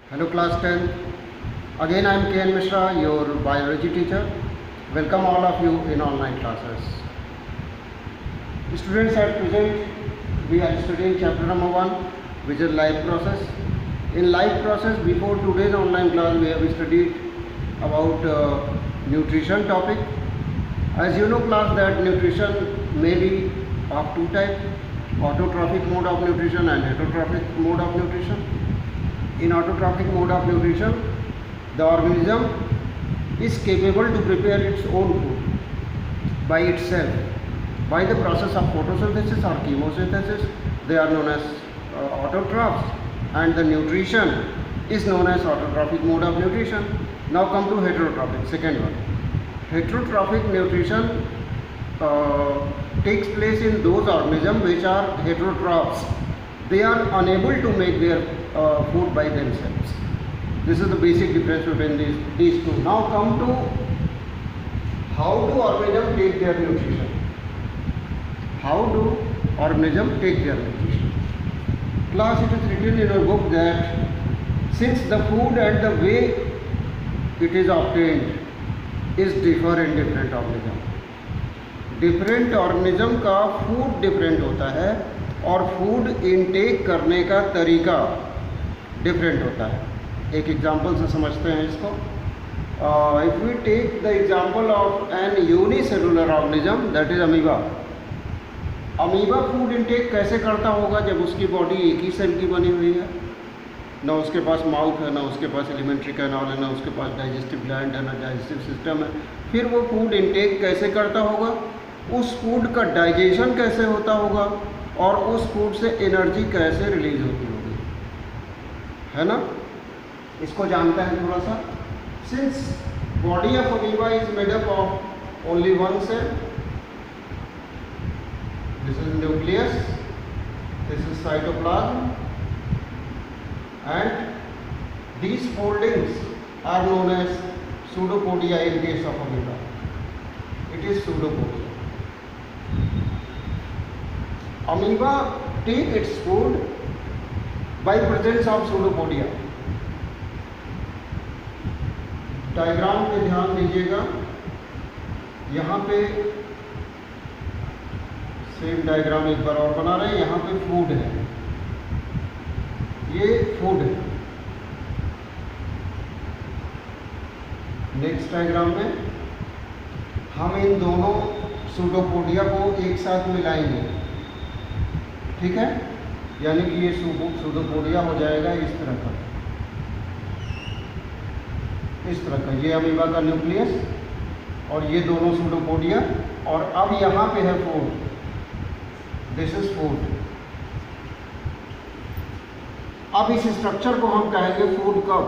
Hello class 10. Again I am KN Mishra, your biology teacher. Welcome all of you in online classes. Students, at present we are studying chapter number 1, which is life process. In life process, before today's online class we have studied about nutrition topic. As you know class, that nutrition may be of two types: autotrophic mode of nutrition and heterotrophic mode of nutrition. In autotrophic mode of nutrition, the organism is capable to prepare its own food by itself by the process of photosynthesis or chemosynthesis. They are known as autotrophs, and the nutrition is known as autotrophic mode of nutrition. Now come to heterotrophic, second one. Heterotrophic nutrition takes place in those organisms which are heterotrophs. They are unable to make their food by themselves. This is the basic difference between these two. Now come to how do organisms take their nutrition. How do organisms take their nutrition? Class, it is written in a book that since the food and the way it is obtained is differ in different organisms. Different organism का food different होता है और food intake करने का तरीका different होता है. एक एग्जांपल से समझते हैं इसको. If we take the example of an unicellular organism, that is amoeba. Amoeba food intake कैसे करता होगा जब उसकी बॉडी एक ही सेल की बनी हुई है, ना उसके पास माउथ है, ना उसके पास एलिमेंट्री कैनाल है, ना उसके पास डाइजेस्टिव ग्लैंड है, ना डाइजेस्टिव सिस्टम है. फिर वो फूड इनटेक कैसे करता होगा, उस फूड का डाइजेशन कैसे होता होगा और उस फूड से एनर्जी कैसे रिलीज होती होगी, है ना. इसको जानते हैं थोड़ा सा. Since body of amoeba is made up of only one cell, this is nucleus, this is cytoplasm, and these foldings are known as pseudopodia in case of amoeba. It is pseudopodia. Amoeba take its food by presence of pseudopodia. Diagram पे ध्यान दीजिएगा. यहाँ पे same diagram एक बार और बना रहे हैं. यहाँ पे फूड है, ये फूड है. नेक्स्ट डायग्राम में हम इन दोनों सूडोपोडिया को एक साथ मिलाएंगे, ठीक है. यानी कि ये सूडोपोडिया हो जाएगा इस तरह का, इस तरह का. ये अमीबा का न्यूक्लियस और ये दोनों सूडोपोडिया. और अब यहाँ पे है फूड, दिस इज फूड. अब इस स्ट्रक्चर को हम कहेंगे फूड कप.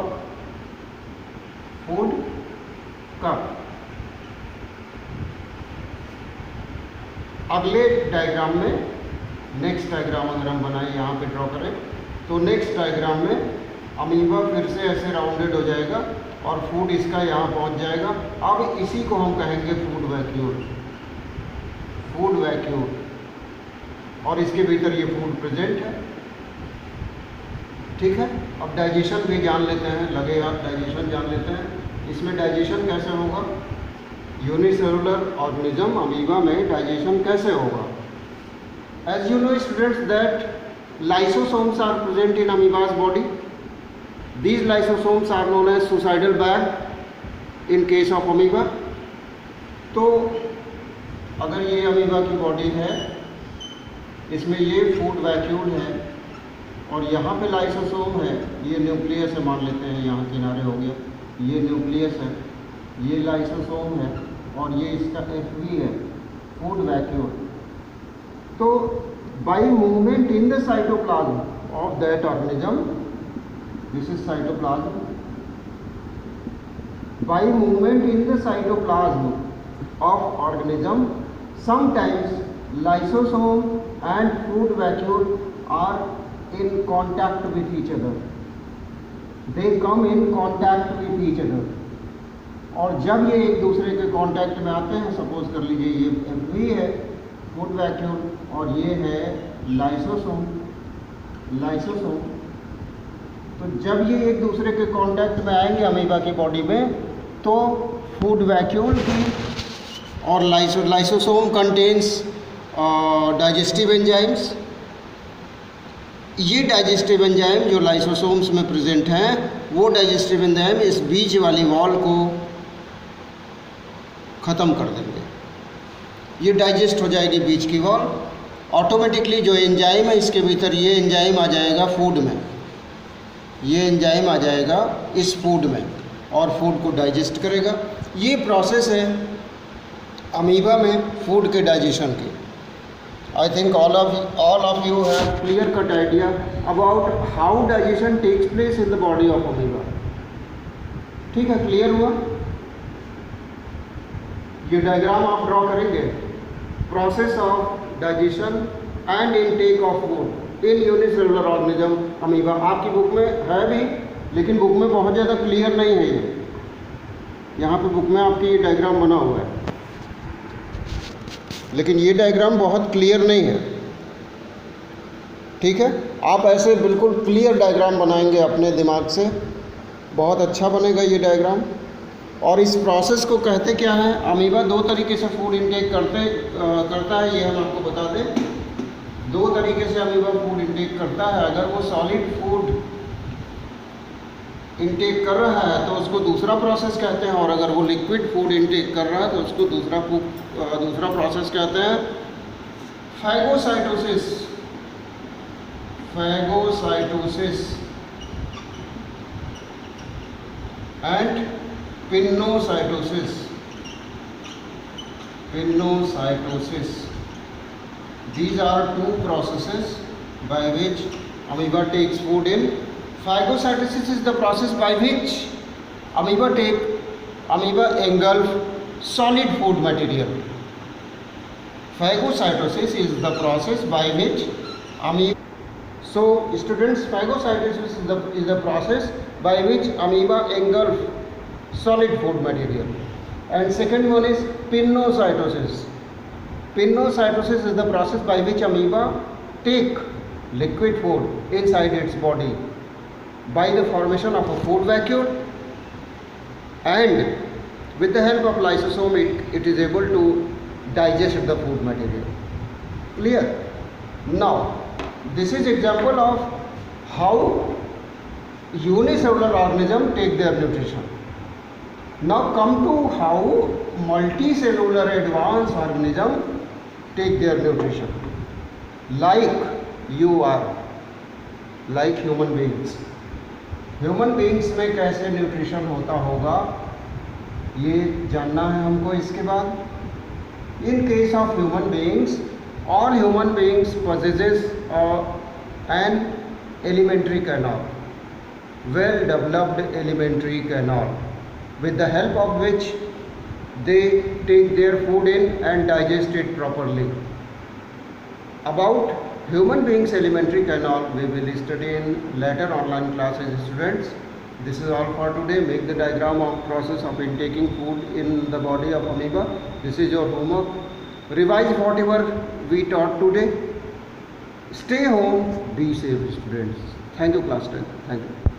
Food cup. अगले डायग्राम में, नेक्स्ट डायग्राम अगर हम बनाएं, यहाँ पे ड्रॉ करें, तो नेक्स्ट डायग्राम में अमीबा फिर से ऐसे राउंडेड हो जाएगा और फूड इसका यहाँ पहुँच जाएगा. अब इसी को हम कहेंगे फूड वैक्यूल. Food vacuole. और इसके भीतर ये फूड प्रेजेंट है, ठीक है. अब डाइजेशन भी जान लेते हैं, लगेगा डाइजेशन जान लेते हैं. इसमें डाइजेशन कैसे होगा, यूनिसेलुलर ऑर्गेनिज्म अमीबा में डाइजेशन कैसे होगा. As you know students that lysosomes are present in amoeba's body. These lysosomes are known as suicidal bag in case of amoeba. तो अगर ये अमीबा की बॉडी है, इसमें ये फूड वैक्यूल है और यहाँ पे लाइसोसोम है, ये न्यूक्लियस है, मान लेते हैं यहाँ किनारे हो गया, ये न्यूक्लियस है, ये लाइसोसोम है और ये इसका एफवी है, फूड वैक्यूल. तो by movement in the cytoplasm of that organism, this is cytoplasm, by movement in the cytoplasm of organism, sometimes lysosome and food vacuole are in contact with each other. They come in contact with each other. और जब ये एक दूसरे के contact में आते हैं, suppose कर लीजिए ये एफवी है फूड वैक्यूल और ये है लाइसोसोम. तो जब ये एक दूसरे के कांटेक्ट में आएंगे अमीबा की बॉडी में, तो फूड वैक्यूल की और लाइसोसोम कंटेन्स डाइजेस्टिव एंजाइम्स। ये डाइजेस्टिव एंजाइम जो लाइसोसोम्स में प्रेजेंट हैं, वो डाइजेस्टिव एंजाइम इस बीच वाली वॉल को ख़त्म कर देंगे। ये डाइजेस्ट हो जाएगी बीच की वॉल। ऑटोमेटिकली जो एंजाइम है इसके भीतर, ये एंजाइम आ जाएगा फूड में, ये एंजाइम आ जाएगा इस फूड में और फूड को डाइजेस्ट करेगा। ये प्रोसेस है अमीबा में फूड के डाइजेशन की। I think all of you have clear cut idea about how digestion takes place in the body of amoeba. ठीक है, क्लियर हुआ? ये डायग्राम आप ड्रॉ करेंगे, process of digestion and intake of food in unicellular organism amoeba. आपकी book में है भी, लेकिन बुक में बहुत ज़्यादा क्लियर नहीं है ये। यहाँ पे बुक में आपकी ये डायग्राम बना हुआ है, लेकिन ये डायग्राम बहुत क्लियर नहीं है। ठीक है, आप ऐसे बिल्कुल क्लियर डायग्राम बनाएंगे अपने दिमाग से, बहुत अच्छा बनेगा ये डायग्राम। और इस प्रोसेस को कहते क्या है? अमीबा दो तरीके से फूड इनटेक करता है, ये हम आपको बता दें। दो तरीके से अमीबा फूड इनटेक करता है। अगर वो सॉलिड फूड इनटेक कर रहा है तो उसको दूसरा प्रोसेस कहते हैं, और अगर वो लिक्विड फूड इनटेक कर रहा है तो उसको दूसरा प्रोसेस कहते हैं phagocytosis. Phagocytosis and pinocytosis. Pinocytosis, these are two processes by which amoeba takes food in. Phagocytosis is the process by which amoeba engulf solid food material. Phagocytosis is the process by which amoeba. So students, phagocytosis is the process by which amoeba engulf solid food material. And second one is pinocytosis. Pinocytosis is the process by which amoeba take liquid food inside its body by the formation of a food vacuole, and with the help of lysosome it is able to digest the food material. Clear? Now this is example of how unicellular organism take their nutrition. Now come to how multicellular advanced organism take their nutrition, like you are, like human beings. Human beings में कैसे nutrition होता होगा ये जानना है हमको। इसके बाद इन case of human beings, all human beings possesses an elementary canal, well developed elementary canal, with the help of which they take their food in and digest it properly. About human beings elementary canal we will study in later online classes, students. This is all for today. Make the diagram of process of intaking food in the body of amoeba. This is your homework. Revise whatever we taught today. Stay home, be safe, students. Thank you, class 10. Thank you.